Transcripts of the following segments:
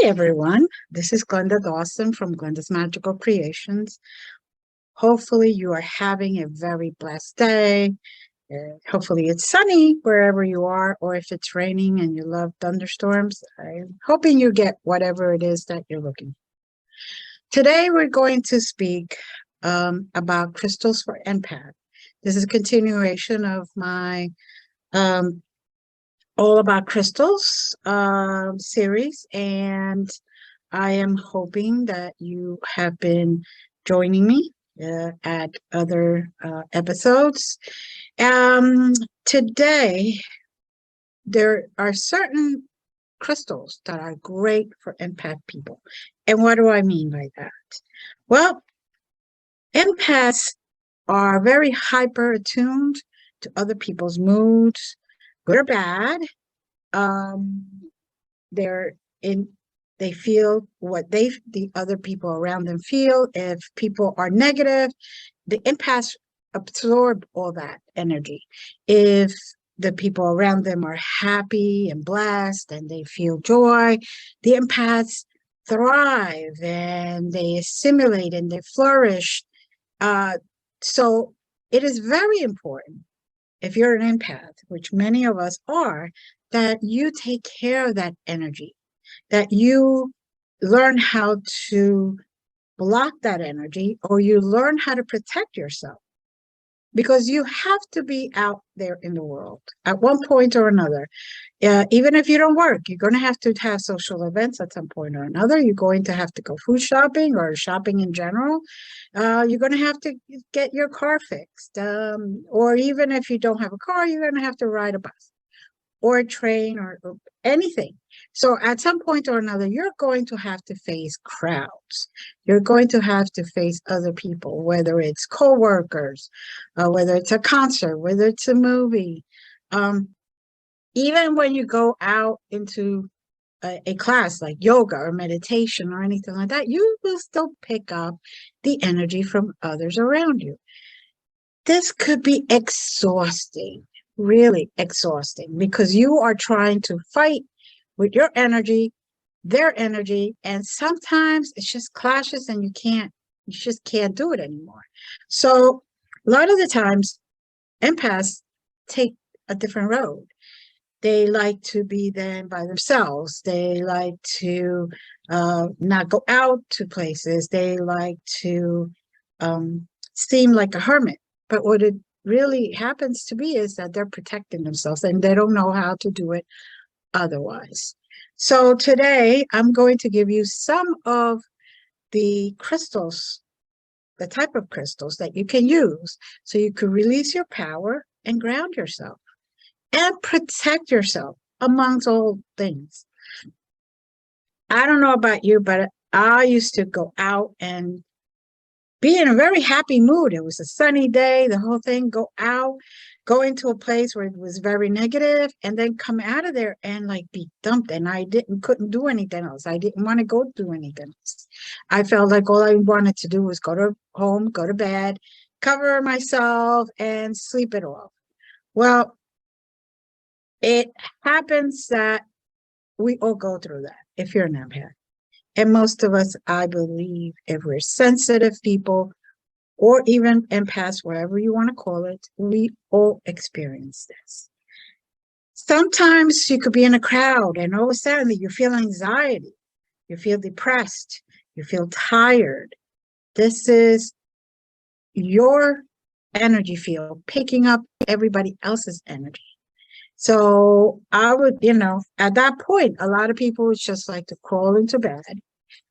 everyone, this is Glenda Dawson from Glenda's Magical Creations. Hopefully you are having a very blessed day. Hopefully it's sunny wherever you are, or if it's raining and you love thunderstorms, I'm hoping you get whatever it is that you're looking for. Today we're going to speak about crystals for empath. This is a continuation of my all about crystals series, and I am hoping that you have been joining me at other episodes. Today there are certain crystals that are great for empath people. And what do I mean by that? Well, empaths are very hyper attuned to other people's moods, good or bad. They feel what the other people around them feel. If people are negative, the empaths absorb all that energy. If the people around them are happy and blessed and they feel joy, the empaths thrive and they assimilate and they flourish. So it is very important, if you're an empath, which many of us are, that you take care of that energy, that you learn how to block that energy, or you learn how to protect yourself. Because you have to be out there in the world at one point or another. Even if you don't work, you're going to have social events at some point or another. You're going to have to go food shopping or shopping in general. You're going to have to get your car fixed. Or even if you don't have a car, you're going to have to ride a bus or a train or anything. So at some point or another, you're going to have to face crowds. You're going to have to face other people, whether it's co-workers, whether it's a concert, whether it's a movie. Even when you go out into a class like yoga or meditation or anything like that, you will still pick up the energy from others around you. This could be exhausting, really exhausting, because you are trying to fight with your energy, their energy, and sometimes it just clashes and you just can't do it anymore. So a lot of the times empaths take a different road. They like to be then by themselves. They like to not go out to places. They like to seem like a hermit. But what it really happens to be is that they're protecting themselves and they don't know how to do it otherwise. So today I'm going to give you some of the crystals, the type of crystals that you can use so you can release your power and ground yourself and protect yourself amongst all things. I don't know about you, but I used to go out and be in a very happy mood. It was a sunny day, the whole thing, go out, go into a place where it was very negative, and then come out of there and like be dumped. And I couldn't do anything else. I didn't want to go do anything else. I felt like all I wanted to do was go to home, go to bed, cover myself, and sleep it off. Well, it happens that we all go through that if you're an empath. And most of us, I believe, if we're sensitive people, or even empaths, whatever you want to call it, we all experience this. Sometimes you could be in a crowd and all of a sudden you feel anxiety, you feel depressed, you feel tired. This is your energy field picking up everybody else's energy. So I would, at that point, a lot of people would just like to crawl into bed,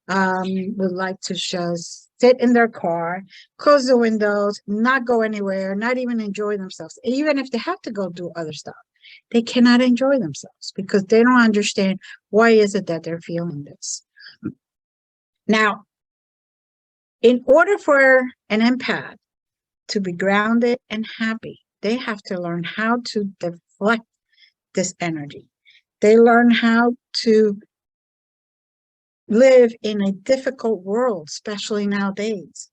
would like to just sit in their car, close the windows, not go anywhere, not even enjoy themselves. Even if they have to go do other stuff, they cannot enjoy themselves because they don't understand why is it that they're feeling this. Now, in order for an empath to be grounded and happy, they have to learn how to deflect this energy. They learn how to live in a difficult world, especially nowadays,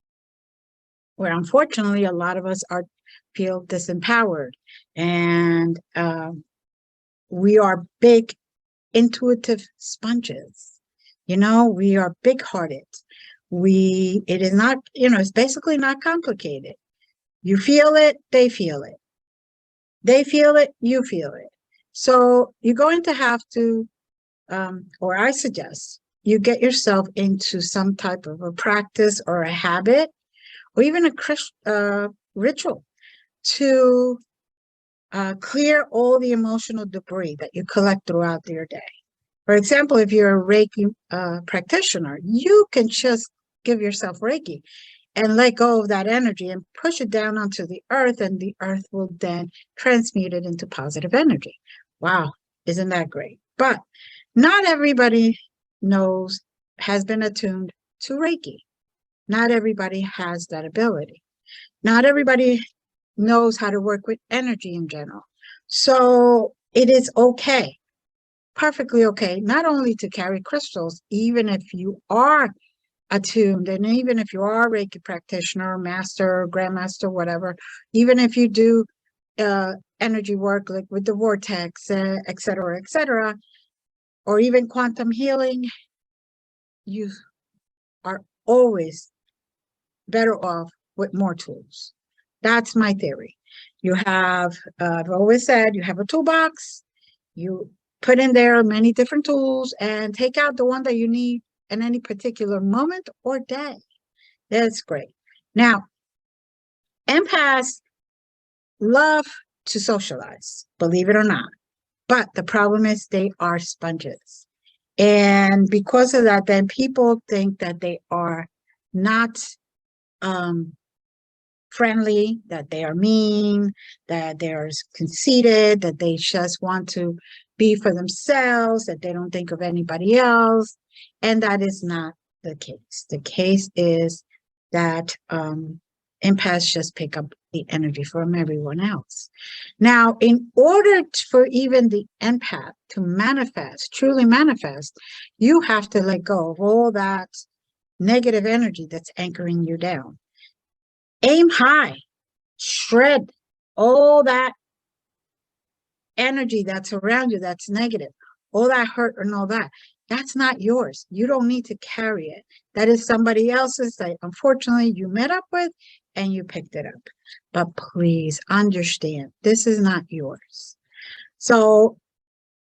where unfortunately a lot of us feel disempowered, and we are big intuitive sponges. You know, we are big-hearted. It is not, it's basically not complicated. You feel it, they feel it. They feel it, you feel it. So you're going to have to, or I suggest, you get yourself into some type of a practice or a habit, or even a ritual to clear all the emotional debris that you collect throughout your day. For example, if you're a Reiki practitioner, you can just give yourself Reiki and let go of that energy and push it down onto the earth, and the earth will then transmute it into positive energy. Wow, isn't that great? But not everybody has been attuned to Reiki. Not everybody has that ability. Not everybody knows how to work with energy in general. So it is okay, perfectly okay, not only to carry crystals, even if you are attuned, and even if you are a Reiki practitioner, master, grandmaster, whatever, even if you do energy work like with the vortex, et cetera, or even quantum healing, you are always better off with more tools. That's my theory. You have, I've always said, you have a toolbox, you put in there many different tools and take out the one that you need in any particular moment or day. That's great. Now, empaths love to socialize, believe it or not. But the problem is they are sponges. And because of that, then people think that they are not friendly, that they are mean, that they're conceited, that they just want to be for themselves, that they don't think of anybody else. And that is not the case. The case is that empaths just pick up the energy from everyone else. Now, in order for even the empath to manifest, truly manifest, you have to let go of all that negative energy that's anchoring you down. Aim high, shred all that energy that's around you that's negative, all that hurt and all that. That's not yours. You don't need to carry it. That is somebody else's that unfortunately you met up with and you picked it up. But please understand, this is not yours. So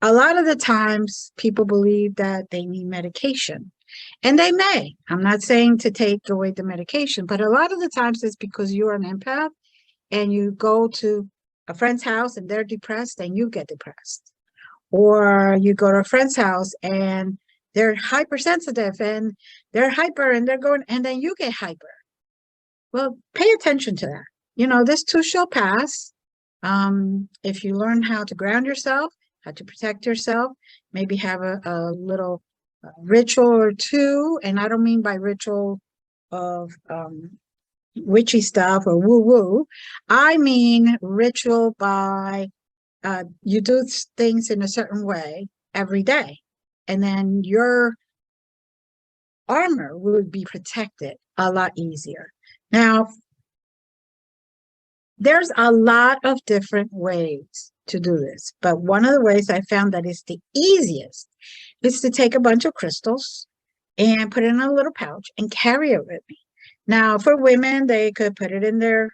a lot of the times people believe that they need medication. And they may. I'm not saying to take away the medication, but a lot of the times it's because you're an empath and you go to a friend's house and they're depressed and you get depressed. Or you go to a friend's house and they're hypersensitive and they're hyper and they're going, and then you get hyper. Well, pay attention to that. You know, this too shall pass. If you learn how to ground yourself, how to protect yourself, maybe have a little ritual or two. And I don't mean by ritual of witchy stuff or woo-woo. I mean ritual by you do things in a certain way every day, and then your armor would be protected a lot easier. Now, there's a lot of different ways to do this, but one of the ways I found that is the easiest is to take a bunch of crystals and put it in a little pouch and carry it with me. Now, for women, they could put it in their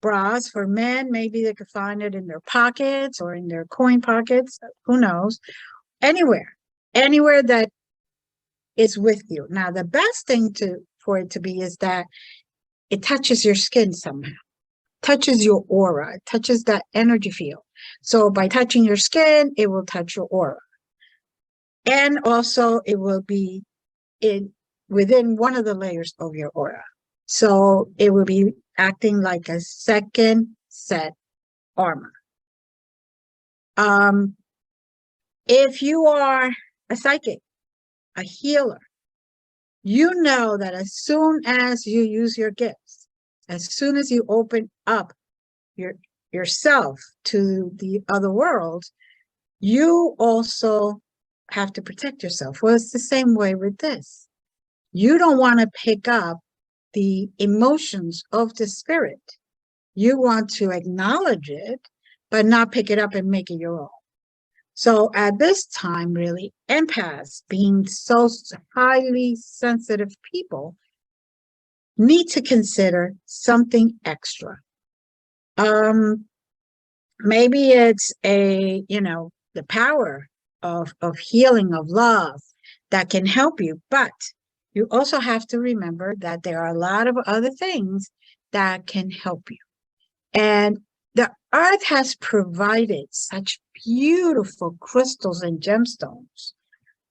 bras. For men, maybe they could find it in their pockets or in their coin pockets. Who knows? Anywhere that is with you. Now, the best thing for it to be is that it touches your skin somehow, touches your aura, it touches that energy field. So by touching your skin, it will touch your aura. And also it will be within one of the layers of your aura. So it will be acting like a second set armor. If you are a psychic, a healer, you know that as soon as you use your gifts, as soon as you open up yourself to the other world, you also have to protect yourself. Well, it's the same way with this. You don't want to pick up the emotions of the spirit. You want to acknowledge it, but not pick it up and make it your own. So at this time, really, empaths, being so highly sensitive people, need to consider something extra. Maybe it's the power of healing, of love that can help you, but you also have to remember that there are a lot of other things that can help you. And the earth has provided such beautiful crystals and gemstones.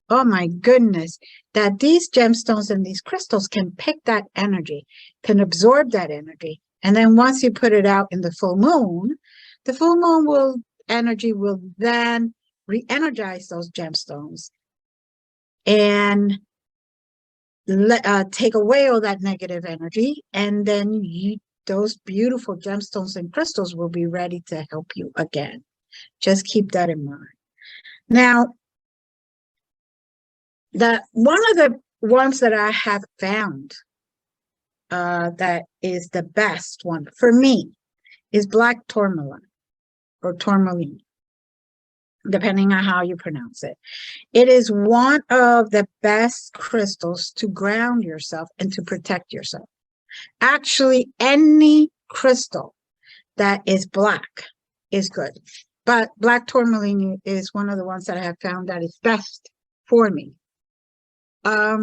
Oh my goodness, that these gemstones and these crystals can pick that energy, can absorb that energy. And then once you put it out in the full moon energy will then re-energize those gemstones and take away all that negative energy. And then those beautiful gemstones and crystals will be ready to help you again. Just keep that in mind. Now, one of the ones that I have found that is the best one for me is black tourmaline or tourmaline, depending on how you pronounce it. It is one of the best crystals to ground yourself and to protect yourself. Actually, any crystal that is black is good, but black tourmaline is one of the ones that I have found that is best for me. I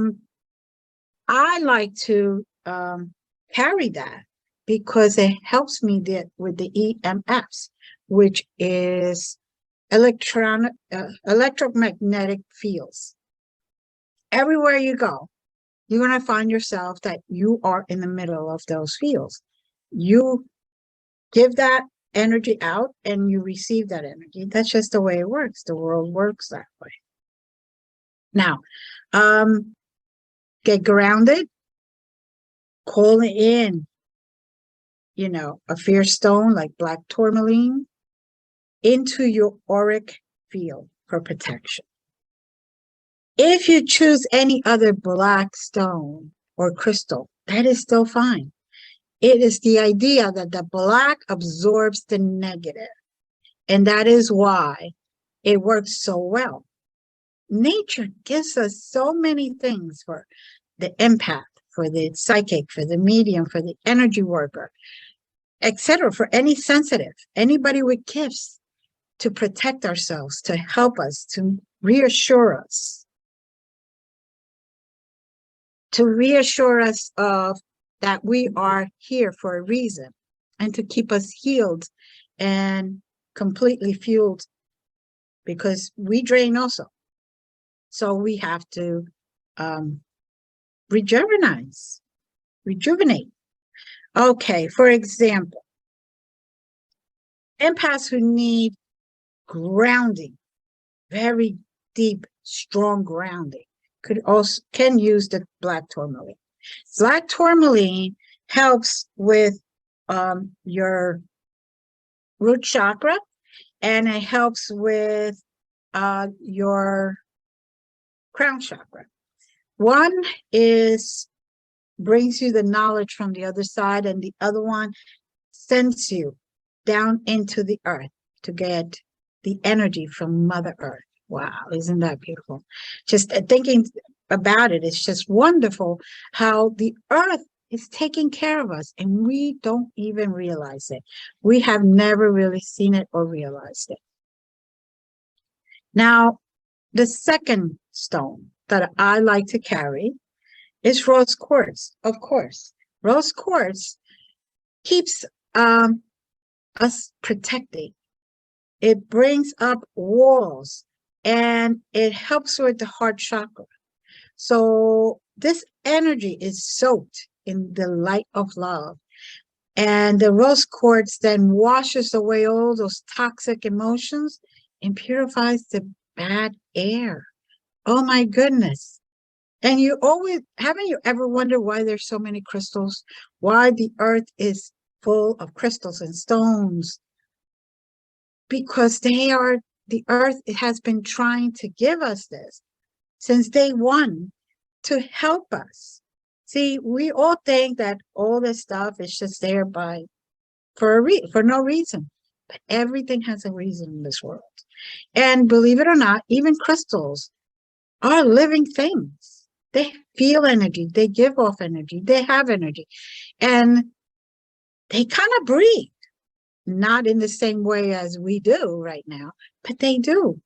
like to carry that because it helps me with the EMFs, which is electromagnetic fields. Everywhere you go, you're going to find yourself that you are in the middle of those fields. You give that energy out and you receive that energy. That's just the way it works. The world works that way. Now, get grounded, call in, a fierce stone like black tourmaline into your auric field for protection. If you choose any other black stone or crystal, that is still fine. It is the idea that the black absorbs the negative, and that is why it works so well. Nature gives us so many things for the empath, for the psychic, for the medium, for the energy worker, etc., for any sensitive, anybody with gifts, to protect ourselves, to help us, to reassure us of that we are here for a reason, and to keep us healed and completely fueled, because we drain also. So we have to rejuvenate. Okay, for example, empaths who need grounding, very deep, strong grounding, can use the black tourmaline. Black tourmaline helps with your root chakra, and it helps with your crown chakra. One brings you the knowledge from the other side, and the other one sends you down into the earth to get the energy from Mother Earth. Wow, isn't that beautiful? Just thinking about it, it's just wonderful how the earth is taking care of us, and we don't even realize it. We have never really seen it or realized it. Now, the second stone that I like to carry is rose quartz. Of course, rose quartz keeps us protected. It brings up walls, and it helps with the heart chakra. So this energy is soaked in the light of love, and the rose quartz then washes away all those toxic emotions and purifies the bad air. Oh my goodness. And haven't you ever wondered why there's so many crystals? Why the earth is full of crystals and stones? Because the earth has been trying to give us this since day one to help us. See, we all think that all this stuff is just there for no reason. But everything has a reason in this world. And believe it or not, even crystals are living things. They feel energy. They give off energy. They have energy. And they kind of breathe. Not in the same way as we do right now, but they do.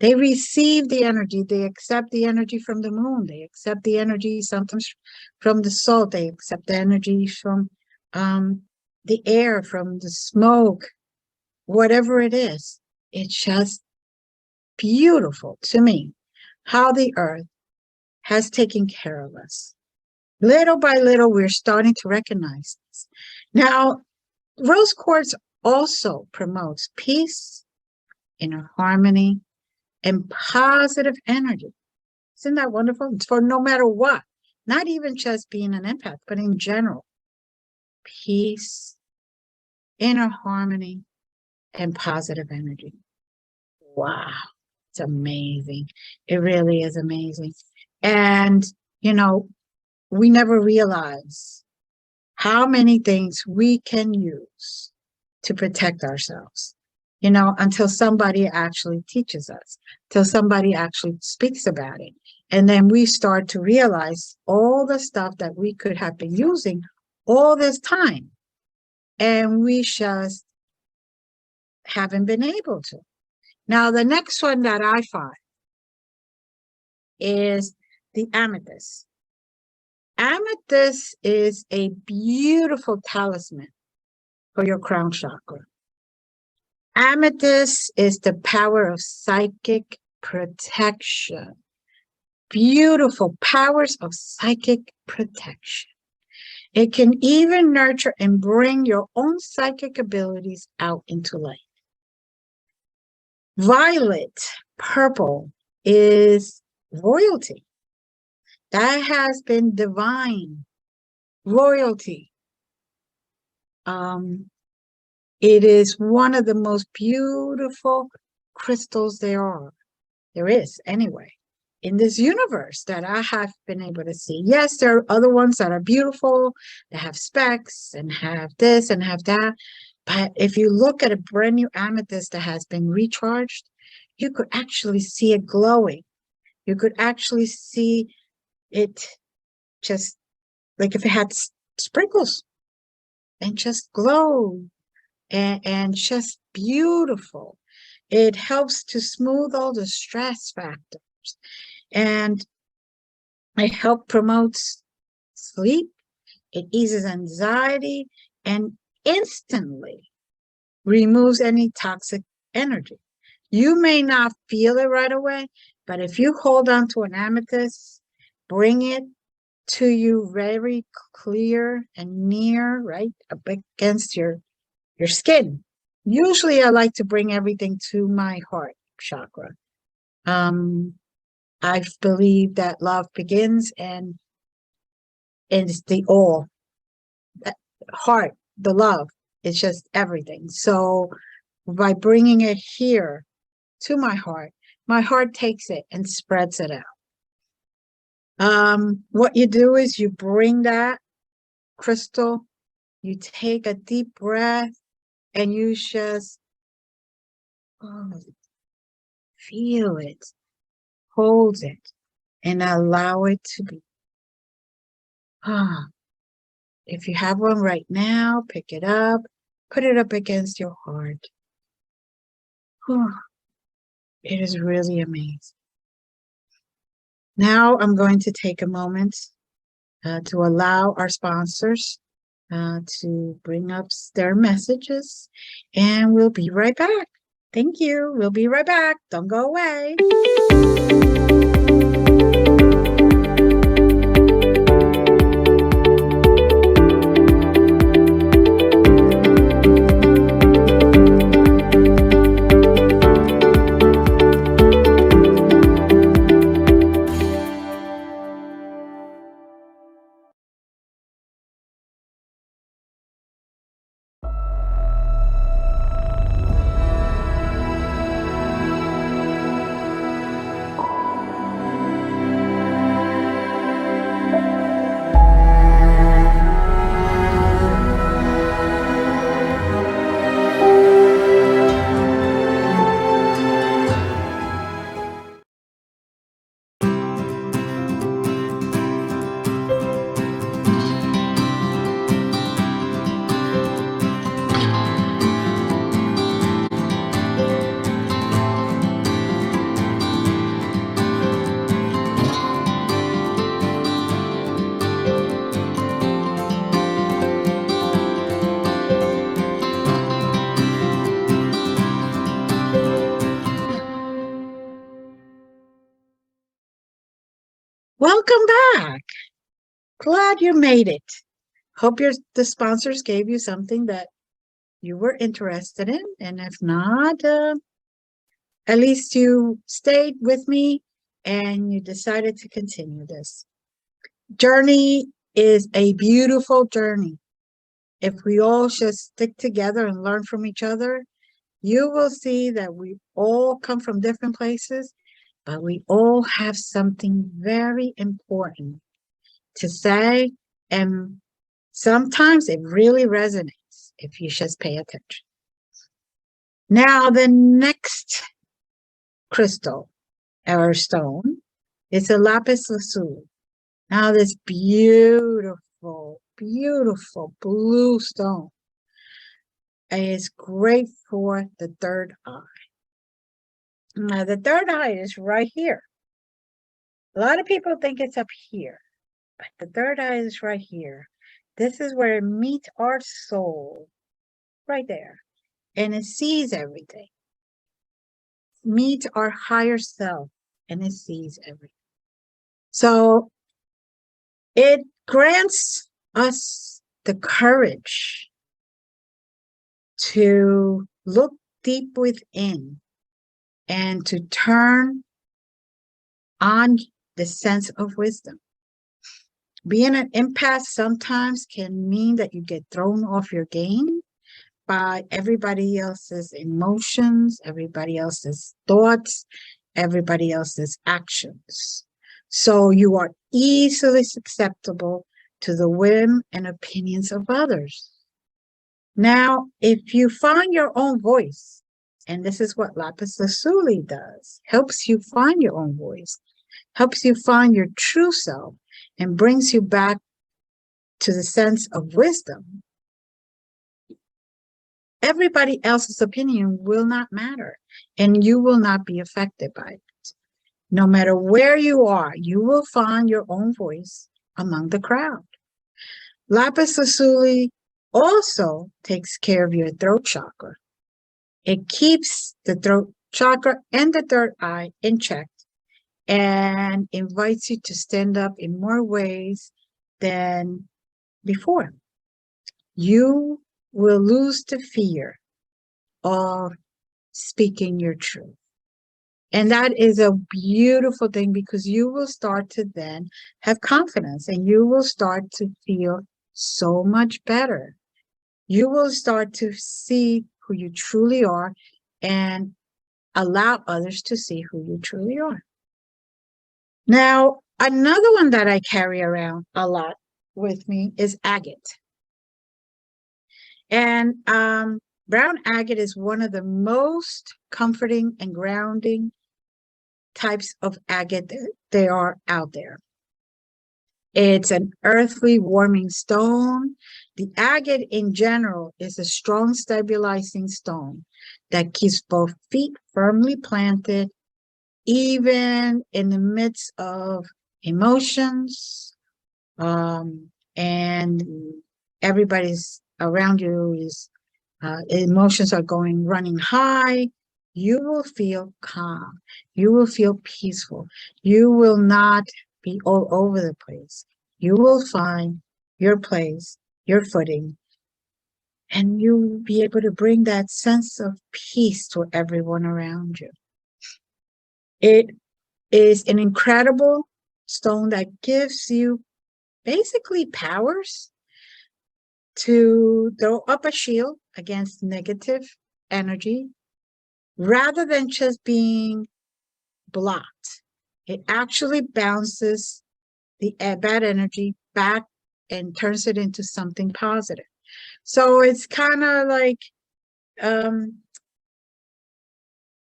They receive the energy. They accept the energy from the moon. They accept the energy sometimes from the salt. They accept the energy from the air, from the smoke, whatever it is. It's just beautiful to me how the earth has taken care of us. Little by little, we're starting to recognize this. Now, rose quartz also promotes peace, inner harmony, and positive energy. Isn't that wonderful? It's for no matter what, not even just being an empath, but in general. Peace, inner harmony, and positive energy. Wow, it's amazing. It really is amazing. And, you know, we never realize how many things we can use to protect ourselves, you know, until somebody actually teaches us, till somebody actually speaks about it. And then we start to realize all the stuff that we could have been using all this time. And we just haven't been able to. Now, the next one that I find is the amethyst. Amethyst is a beautiful talisman for your crown chakra. Amethyst is the power of psychic protection. Beautiful powers of psychic protection. It can even nurture and bring your own psychic abilities out into light. Violet, purple, is royalty. That has been divine royalty. It is one of the most beautiful crystals there is anyway, in this universe that I have been able to see. Yes, there are other ones that are beautiful, that have specks and have this and have that. But if you look at a brand new amethyst that has been recharged, you could actually see it glowing. You could actually see it just like if it had sprinkles and just glow and just beautiful. It helps to smooth all the stress factors, and it helps promote sleep. It eases anxiety and instantly removes any toxic energy. You may not feel it right away, but if you hold on to an amethyst, bring it to you very clear and near, right up against your skin. Usually I like to bring everything to my heart chakra. I believe that love begins and it's the all. That heart, the love, it's just everything. So by bringing it here to my heart takes it and spreads it out. What you do is you bring that crystal, you take a deep breath, and you just feel it, hold it, and allow it to be. If you have one right now, pick it up, put it up against your heart. It is really amazing. Now I'm going to take a moment to allow our sponsors to bring up their messages, and we'll be right back. Thank you. We'll be right back. Don't go away. Welcome back. Glad you made it. Hope the sponsors gave you something that you were interested in. And if not, at least you stayed with me and you decided to continue this. Journey is a beautiful journey. If we all just stick together and learn from each other, you will see that we all come from different places, but we all have something very important to say, and sometimes it really resonates if you just pay attention. Now, the next crystal or stone is a Lapis Lazuli. Now, this beautiful, beautiful blue stone is great for the third eye. Now, the third eye is right here. A lot of people think it's up here, but the third eye is right here. This is where it meets our soul, right there. And it sees everything. Meets our higher self, and it sees everything. So it grants us the courage to look deep within and to turn on the sense of wisdom. Being an empath sometimes can mean that you get thrown off your game by everybody else's emotions, everybody else's thoughts, everybody else's actions. So you are easily susceptible to the whim and opinions of others. Now, if you find your own voice, and this is what Lapis Lazuli does, helps you find your own voice, helps you find your true self, and brings you back to the sense of wisdom, everybody else's opinion will not matter, and you will not be affected by it. No matter where you are, you will find your own voice among the crowd. Lapis Lazuli also takes care of your throat chakra. It keeps the throat chakra and the third eye in check and invites you to stand up in more ways than before. You will lose the fear of speaking your truth. And that is a beautiful thing, because you will start to then have confidence, and you will start to feel so much better. You will start to see who you truly are and allow others to see who you truly are. Now, another one that I carry around a lot with me is agate. And brown agate is one of the most comforting and grounding types of agate there are out there. It's an earthly warming stone. The agate in general is a strong stabilizing stone that keeps both feet firmly planted, even in the midst of emotions, and everybody's around you is emotions are running high. You will feel calm. You will feel peaceful. You will not be all over the place. You will find your place, your footing, and you will be able to bring that sense of peace to everyone around you. It is an incredible stone that gives you basically powers to throw up a shield against negative energy rather than just being blocked. It actually bounces the bad energy back and turns it into something positive. So it's kind of like,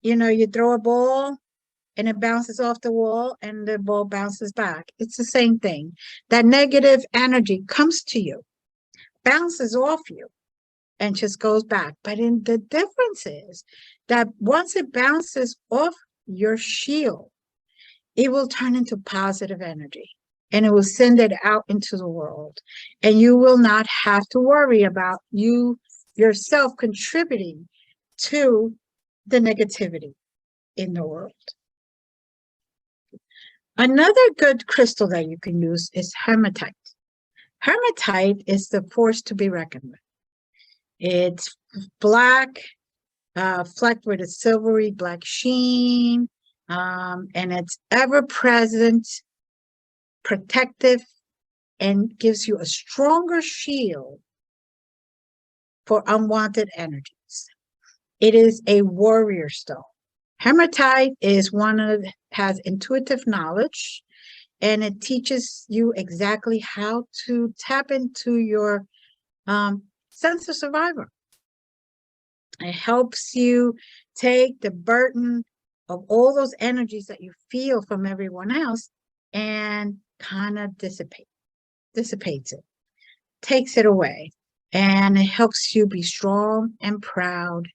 you throw a ball and it bounces off the wall and the ball bounces back. It's the same thing. That negative energy comes to you, bounces off you, and just goes back. But the difference is that once it bounces off your shield, it will turn into positive energy, and it will send it out into the world. And you will not have to worry about yourself contributing to the negativity in the world. Another good crystal that you can use is hematite. Hematite is the force to be reckoned with. It's black, flecked with a silvery black sheen, and it's ever present, protective, and gives you a stronger shield for unwanted energies. It is a warrior stone. Hematite is has intuitive knowledge, and it teaches you exactly how to tap into your sense of survival. It helps you take the burden of all those energies that you feel from everyone else and kind of dissipates it, takes it away, and it helps you be strong and proud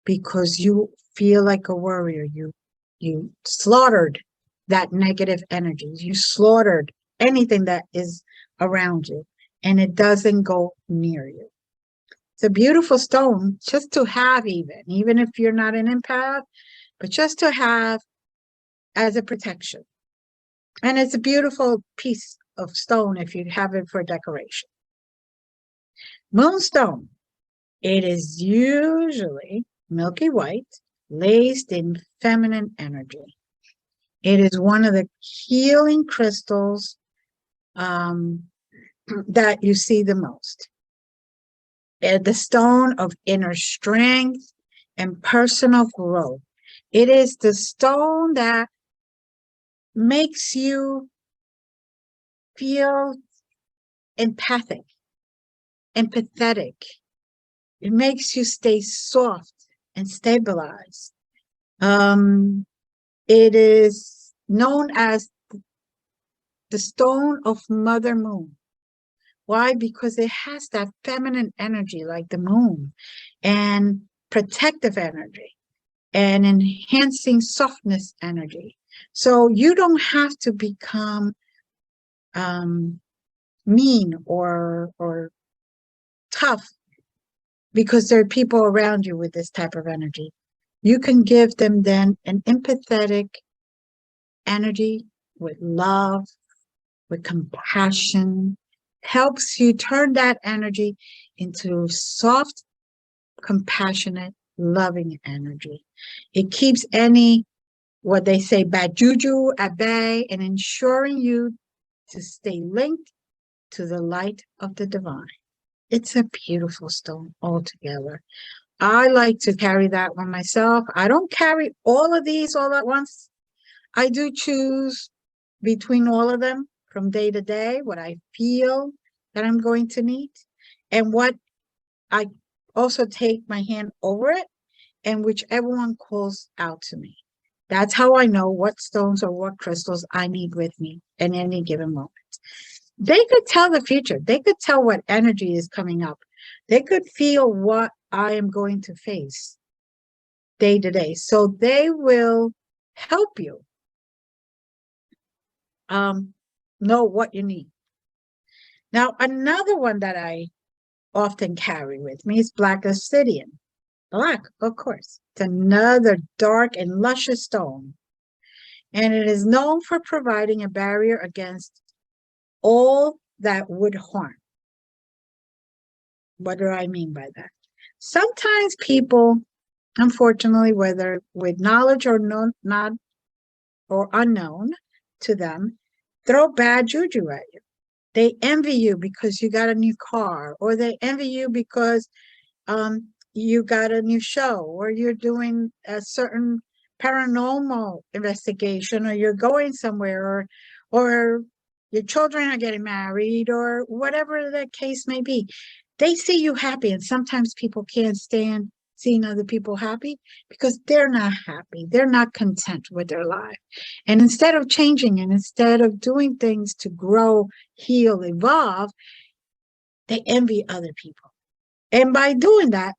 because you feel like a warrior. You slaughtered that negative energy. You slaughtered anything that is around you, and it doesn't go near you. It's a beautiful stone just to have, even if you're not an empath, but just to have as a protection. And it's a beautiful piece of stone if you have it for decoration. Moonstone. It is usually milky white, laced in feminine energy. It is one of the healing crystals that you see the most. The stone of inner strength and personal growth. It is the stone that makes you feel empathetic. It makes you stay soft and stabilized. It is known as the stone of Mother Moon. Why? Because it has that feminine energy like the moon, and protective energy, and enhancing softness energy. So you don't have to become mean or tough because there are people around you with this type of energy. You can give them then an empathetic energy with love, with compassion, helps you turn that energy into soft, compassionate, loving energy. It keeps any, what they say, bad juju at bay, and ensuring you to stay linked to the light of the divine. It's a beautiful stone altogether. I like to carry that one myself. I don't carry all of these all at once. I do choose between all of them from day to day, what I feel that I'm going to need, and what I also take my hand over it, and whichever one calls out to me. That's how I know what stones or what crystals I need with me in any given moment. They could tell the future. They could tell what energy is coming up. They could feel what I am going to face day to day. So they will help you know what you need. Now, another one that I often carry with me is black obsidian. Black, of course. It's another dark and luscious stone. And it is known for providing a barrier against all that would harm. What do I mean by that? Sometimes people, unfortunately, whether with knowledge or not or unknown to them, throw bad juju at you. They envy you because you got a new car, or they envy you because you got a new show, or you're doing a certain paranormal investigation, or you're going somewhere, or your children are getting married, or whatever the case may be. They see you happy, and sometimes people can't stand seeing other people happy because they're not happy. They're not content with their life. And instead of changing and instead of doing things to grow, heal, evolve, they envy other people. And by doing that,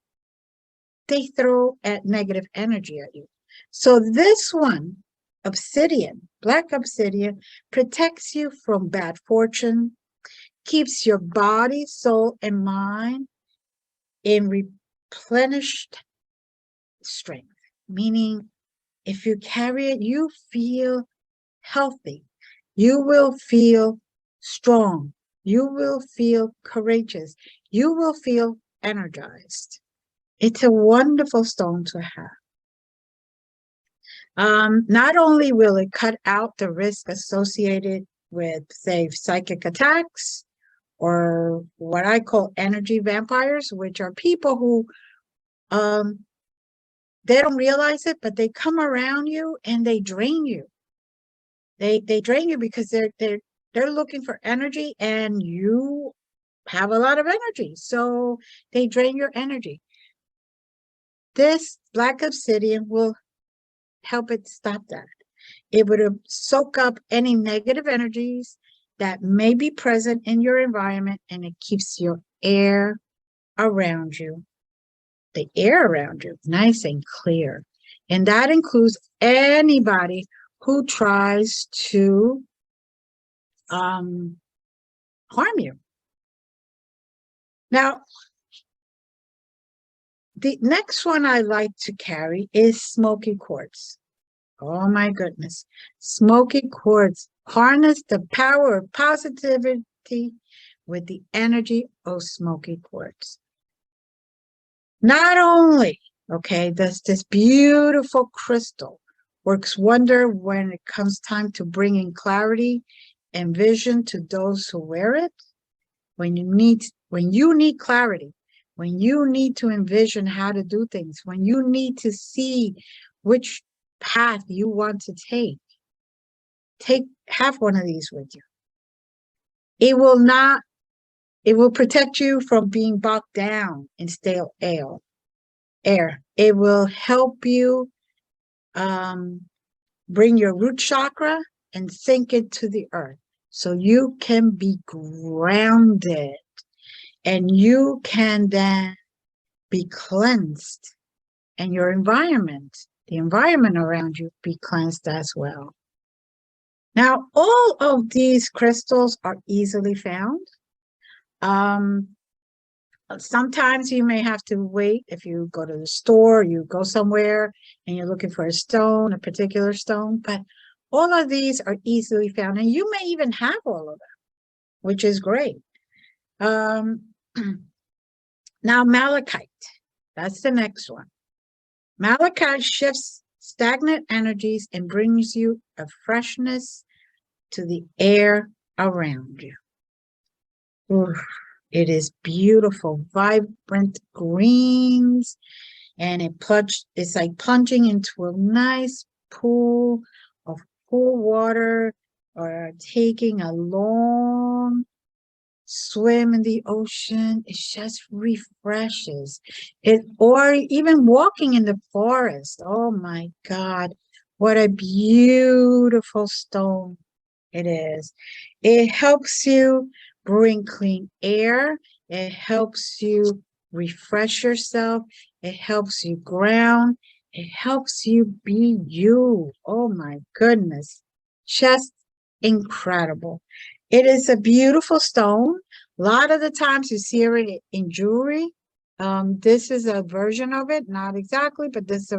they throw at negative energy at you. So this one, obsidian, black obsidian, protects you from bad fortune, keeps your body, soul, and mind in replenished strength. Meaning, if you carry it, you feel healthy, You will feel strong. You will feel courageous. You will feel energized. It's a wonderful stone to have. Not only will it cut out the risk associated with, say, psychic attacks or what I call energy vampires, which are people who they don't realize it, but they come around you and they drain you. They drain you because they're looking for energy, and you have a lot of energy, so they drain your energy. This black obsidian will help it stop that. It would soak up any negative energies that may be present in your environment, and it keeps your air around you, the air around you, nice and clear. And that includes anybody who tries to harm you. Now, the next one I like to carry is Smoky Quartz. Oh my goodness. Smoky Quartz. Harness the power of positivity with the energy of Smoky Quartz. Not only, okay, does this beautiful crystal works wonder when it comes time to bring in clarity and vision to those who wear it. When you need clarity, when you need to envision how to do things, when you need to see which path you want to have one of these with you. It will protect you from being bogged down in stale air. It will help you bring your root chakra and sink it to the earth so you can be grounded, and you can then be cleansed, and your environment, the environment around you, be cleansed as well. Now, all of these crystals are easily found. Sometimes you may have to wait if you go to the store, you go somewhere and you're looking for a particular stone, but all of these are easily found, and you may even have all of them, which is great. Now, malachite, that's the next one. Malachite shifts stagnant energies and brings you a freshness to the air around you. Oof, it is beautiful, vibrant greens, and it's like plunging into a nice pool of cool water, or taking a long swim in the ocean. It just refreshes it, or even walking in the forest. Oh my God, what a beautiful stone it is. It helps you bring clean air. It helps you refresh yourself. It helps you ground. It helps you be you. Oh my goodness, just incredible. It is a beautiful stone. A lot of the times you see it in jewelry. This is a version of it, not exactly, but this is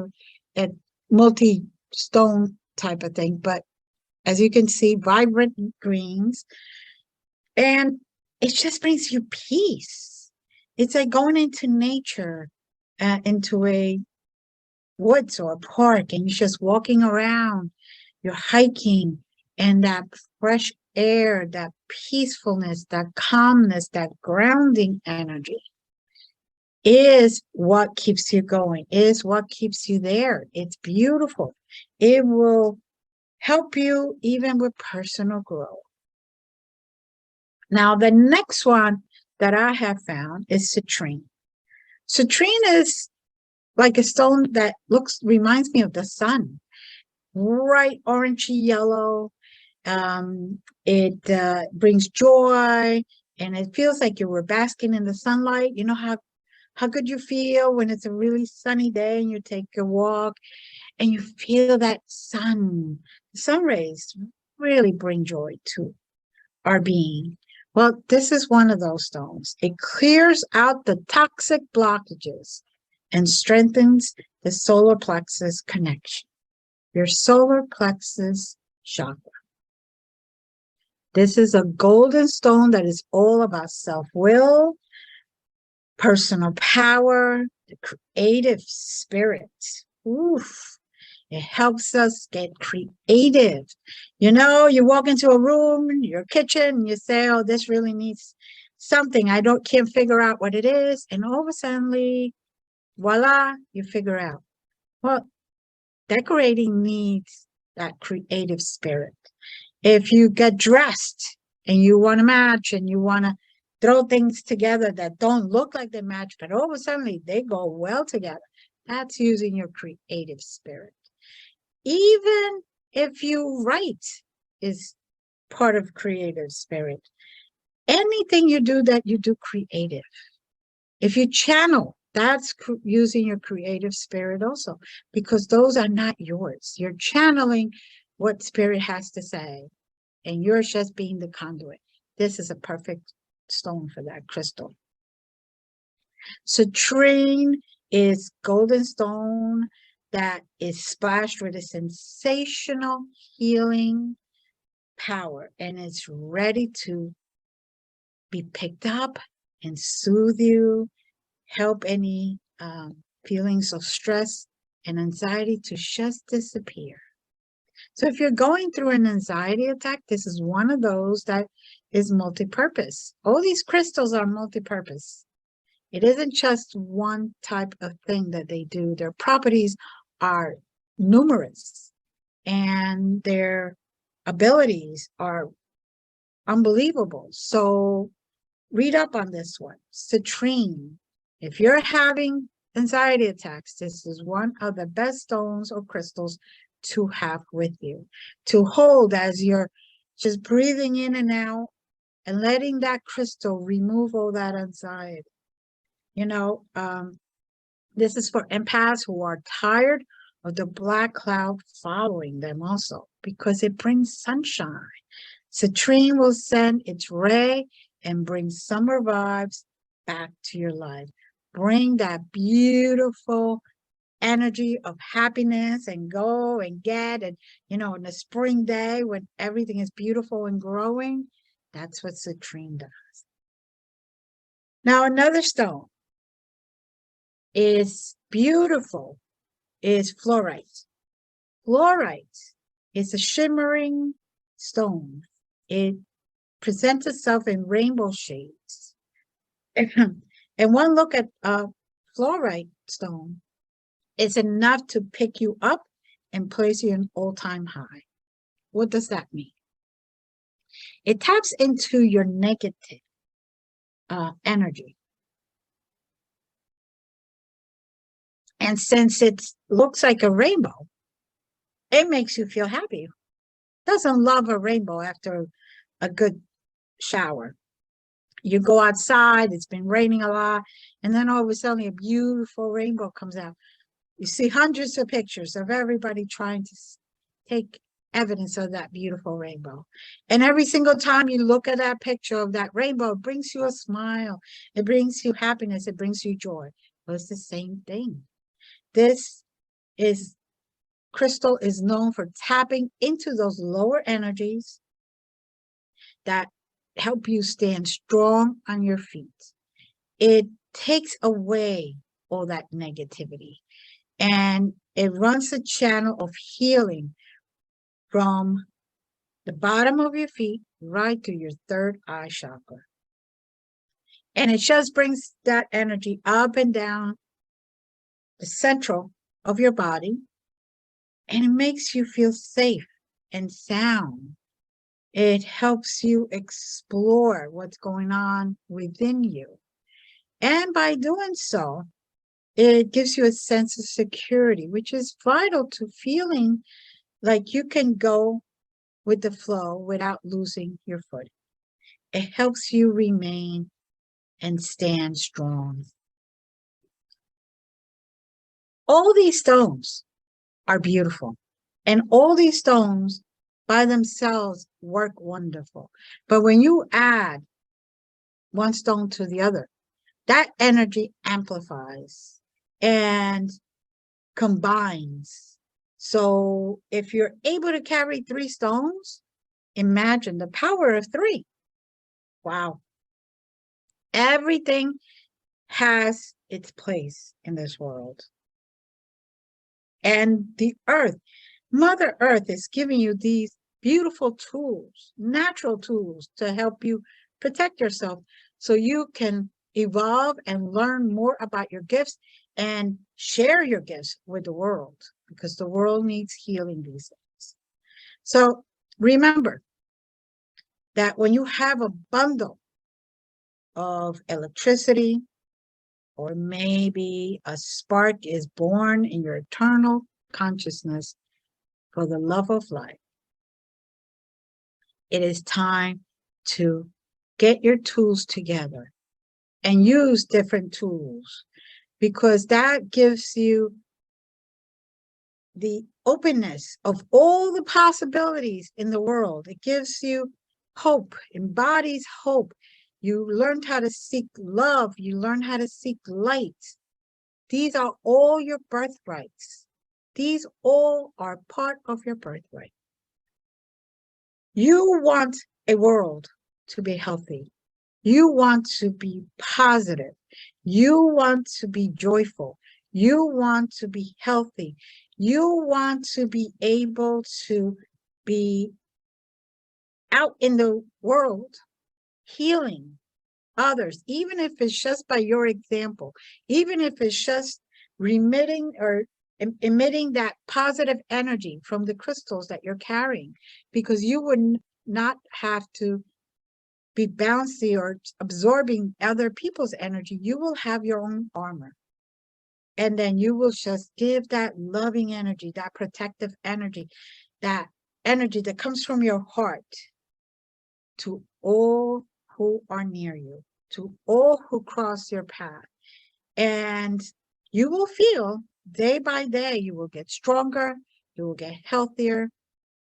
a multi-stone type of thing. But as you can see, vibrant greens. And it just brings you peace. It's like going into nature, into a woods or a park, and you're just walking around, you're hiking, and that fresh air, that peacefulness, that calmness, that grounding energy is what keeps you going, is what keeps you there. It's beautiful. It will help you even with personal growth. Now, the next one that I have found is citrine. Citrine is like a stone that reminds me of the sun, bright orangey yellow. It brings joy, and it feels like you were basking in the sunlight. You know how good you feel when it's a really sunny day and you take a walk and you feel that sun rays really bring joy to our being. Well, this is one of those stones. It clears out the toxic blockages and strengthens the solar plexus connection, your solar plexus chakra. This is a golden stone that is all about self-will, personal power, the creative spirit. Oof. It helps us get creative. You know, you walk into a room, your kitchen, and you say, oh, this really needs something. Can't figure out what it is. And all of a sudden, voila, you figure out. Well, decorating needs that creative spirit. If you get dressed and you want to match and you want to throw things together that don't look like they match, but all of a sudden they go well together, that's using your creative spirit. Even if you write is part of creative spirit. Anything you do that you do creative. If you channel, that's using your creative spirit also, because those are not yours. You're channeling what spirit has to say, and you're just being the conduit. This is a perfect stone for that crystal. Citrine is golden stone that is splashed with a sensational healing power, and it's ready to be picked up and soothe you, help any feelings of stress and anxiety to just disappear. So if you're going through an anxiety attack, this is one of those that is multi-purpose. All these crystals are multi-purpose. It isn't just one type of thing that they do. Their properties are numerous, and their abilities are unbelievable. So read up on this one. Citrine. If you're having anxiety attacks, this is one of the best stones or crystals to have with you, to hold as you're just breathing in and out and letting that crystal remove all that anxiety. You know, this is for empaths who are tired of the black cloud following them also, because it brings sunshine. Citrine will send its ray and bring summer vibes back to your life. Bring that beautiful energy of happiness and go and get, and in the spring day when everything is beautiful and growing, that's what citrine does. Now another stone is beautiful, is fluorite. Fluorite is a shimmering stone. It presents itself in rainbow shades. And one look at a fluorite stone is enough to pick you up and place you in all-time high. What does that mean? It taps into your negative energy. And since it looks like a rainbow, it makes you feel happy. Doesn't love a rainbow after a good shower. You go outside, it's been raining a lot, and then all of a sudden a beautiful rainbow comes out. You see hundreds of pictures of everybody trying to take evidence of that beautiful rainbow. And every single time you look at that picture of that rainbow, it brings you a smile. It brings you happiness. It brings you joy. Well, it's the same thing. This crystal is known for tapping into those lower energies that help you stand strong on your feet. It takes away all that negativity, and it runs a channel of healing from the bottom of your feet right to your third eye chakra. And it just brings that energy up and down the central of your body, and it makes you feel safe and sound. It helps you explore what's going on within you. And by doing so, it gives you a sense of security, which is vital to feeling like you can go with the flow without losing your footing. It helps you remain and stand strong. All these stones are beautiful, and all these stones by themselves work wonderful. But when you add one stone to the other, that energy amplifies and combines. So if you're able to carry 3 stones, imagine the power of 3. Wow. Everything has its place in this world. And the earth, Mother Earth is giving you these beautiful tools, natural tools to help you protect yourself so you can evolve and learn more about your gifts and share your gifts with the world, because the world needs healing these days. So remember that when you have a bundle of electricity, or maybe a spark is born in your eternal consciousness for the love of life, it is time to get your tools together and use different tools, because that gives you the openness of all the possibilities in the world. It gives you hope, embodies hope. You learned how to seek love. You learn how to seek light. These are all your birthrights. These all are part of your birthright. You want a world to be healthy. You want to be positive. You want to be joyful. You want to be healthy. You want to be able to be out in the world healing others, even if it's just by your example, even if it's just remitting or emitting that positive energy from the crystals that you're carrying, because you would not have to be bouncy or absorbing other people's energy. You will have your own armor. And then you will just give that loving energy, that protective energy, that energy that comes from your heart to all who are near you, to all who cross your path. And you will feel day by day, you will get stronger, you will get healthier,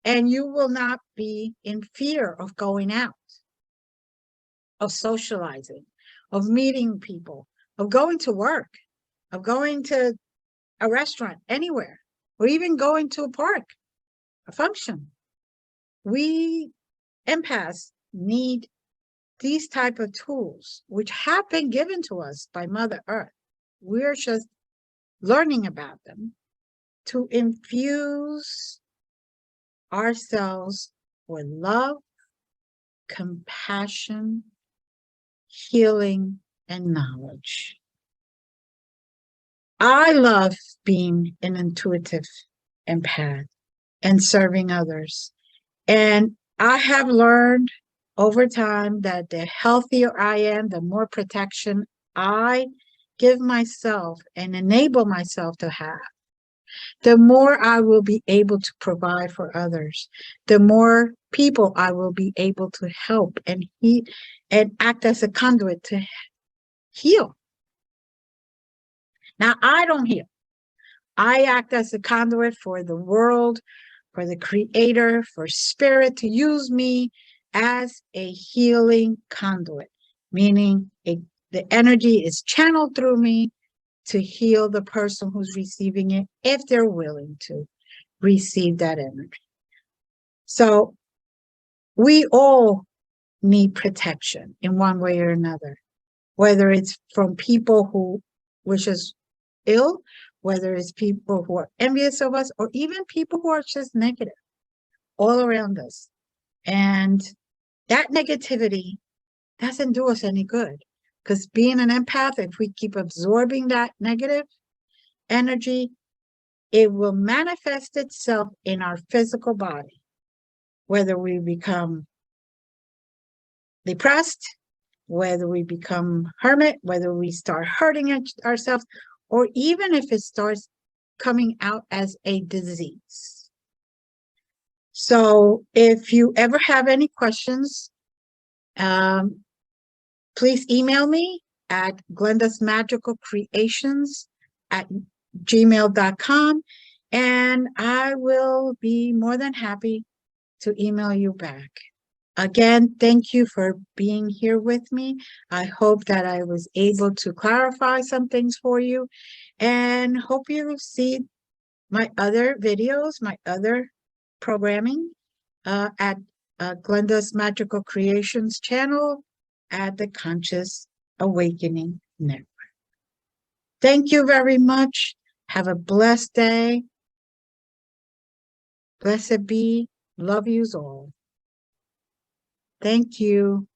and you will not be in fear of going out, of socializing, of meeting people, of going to work, of going to a restaurant, anywhere, or even going to a park, a function. We empaths need these type of tools, which have been given to us by Mother Earth. We're just learning about them to infuse ourselves with love, compassion, healing, and knowledge. I love being an intuitive empath and serving others. And I have learned over time that the healthier I am, the more protection I give myself and enable myself to have, the more I will be able to provide for others, the more people I will be able to help and act as a conduit to heal. Now, I don't heal. I act as a conduit for the world, for the Creator, for Spirit to use me as a healing conduit, meaning the energy is channeled through me to heal the person who's receiving it, if they're willing to receive that energy. So we all need protection in one way or another, whether it's from people who wish us ill, whether it's people who are envious of us, or even people who are just negative all around us. And that negativity doesn't do us any good, because being an empath, if we keep absorbing that negative energy, it will manifest itself in our physical body, whether we become depressed, whether we become hermit, whether we start hurting ourselves, or even if it starts coming out as a disease. So if you ever have any questions, please email me at glendasmagicalcreations@gmail.com, and I will be more than happy to email you back. Again, thank you for being here with me. I hope that I was able to clarify some things for you, and hope you see my other videos, my other programming at Glenda's Magical Creations channel at the Conscious Awakening Network. Thank you very much. Have a blessed day. Blessed be. Love yous all. Thank you.